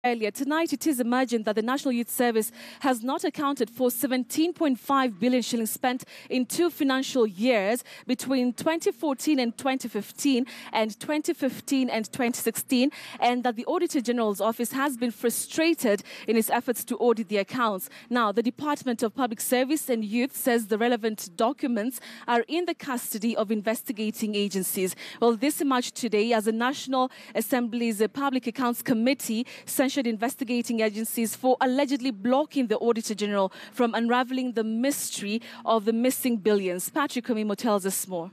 Earlier tonight, it is emergent that the National Youth Service has not accounted for 17.5 billion shillings spent in 2 financial years between 2014 and 2015 and 2015 and 2016, and that the Auditor General's office has been frustrated in its efforts to audit the accounts. Now, the Department of Public Service and Youth says the relevant documents are in the custody of investigating agencies. Well, this emerged today as the National Assembly's Public Accounts Committee censured investigating agencies for allegedly blocking the Auditor General from unraveling the mystery of the missing billions. Patrick Omimo tells us more.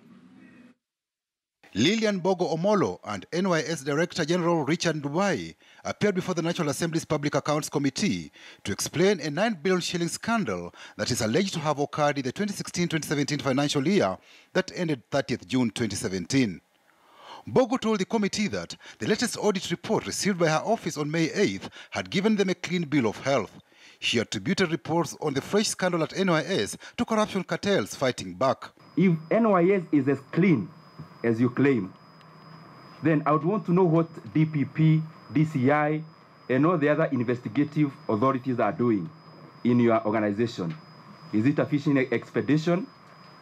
Lilian Bogo Omolo and NYS Director General Richard Dubai appeared before the National Assembly's Public Accounts Committee to explain a 9 billion shilling scandal that is alleged to have occurred in the 2016-2017 financial year that ended 30th June 2017. Bogo told the committee that the latest audit report received by her office on May 8th had given them a clean bill of health. She attributed reports on the fresh scandal at NYS to corruption cartels fighting back. If NYS is as clean as you claim, then I would want to know what DPP, DCI, and all the other investigative authorities are doing in your organization. Is it a fishing expedition?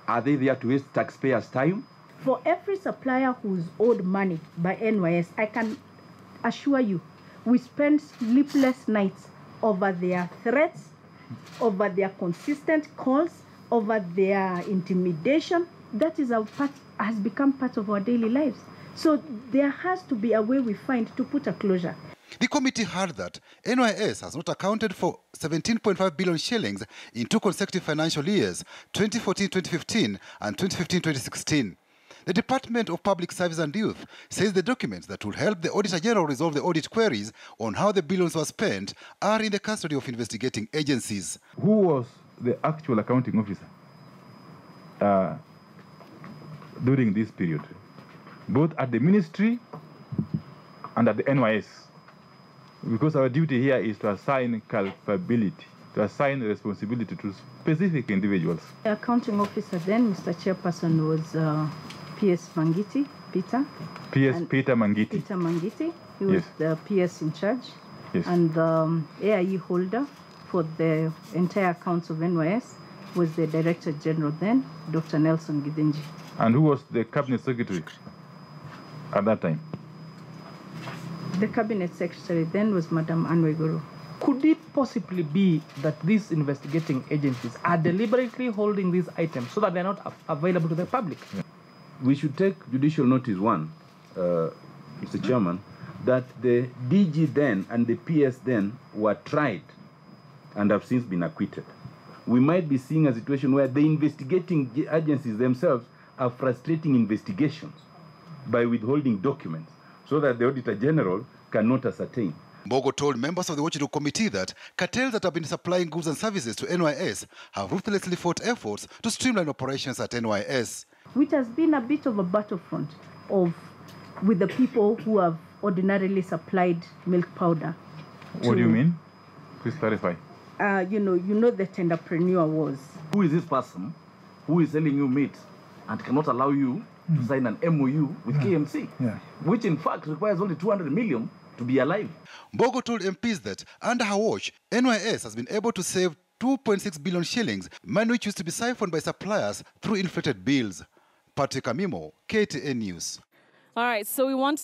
Are they there to waste taxpayers' time? For every supplier who's owed money by NYS, I can assure you, we spend sleepless nights over their threats, over their consistent calls, over their intimidation. That is has become part of our daily lives. So there has to be a way we find to put a closure. The committee heard that NYS has not accounted for 17.5 billion shillings in 2 consecutive financial years, 2014-2015 and 2015-2016. The Department of Public Service and Youth says the documents that will help the Auditor General resolve the audit queries on how the billions were spent are in the custody of investigating agencies. Who was the actual accounting officer during this period, both at the ministry and at the NYS? Because our duty here is to assign culpability, to assign responsibility to specific individuals. The accounting officer then, Mr. Chairperson, was PS Mangiti, Peter. Peter Mangiti. Peter Mangiti. He was the PS in charge. Yes. And the AIE holder for the entire accounts of NYS was the Director General then, Dr. Nelson Gidenji. And who was the Cabinet Secretary at that time? The Cabinet Secretary then was Madam Anweguru. Could it possibly be that these investigating agencies are deliberately holding these items so that they're not available to the public? Yeah. We should take judicial notice, Mr. Chairman, that the DG then and the PS then were tried and have since been acquitted. We might be seeing a situation where the investigating agencies themselves are frustrating investigations by withholding documents so that the Auditor General cannot ascertain. Bogo told members of the Watchdog Committee that cartels that have been supplying goods and services to NYS have ruthlessly fought efforts to streamline operations at NYS. Which has been a bit of a battlefront with the people who have ordinarily supplied milk powder. What do you mean? Please clarify. You know the tenderpreneur was. Who is this person who is selling you meat and cannot allow you to sign an MOU with KMC, which in fact requires only 200 million to be alive? Bogo told MPs that under her watch, NYS has been able to save 2.6 billion shillings, money which used to be siphoned by suppliers through inflated bills. Patrick Omimo, KTN News. All right, so we want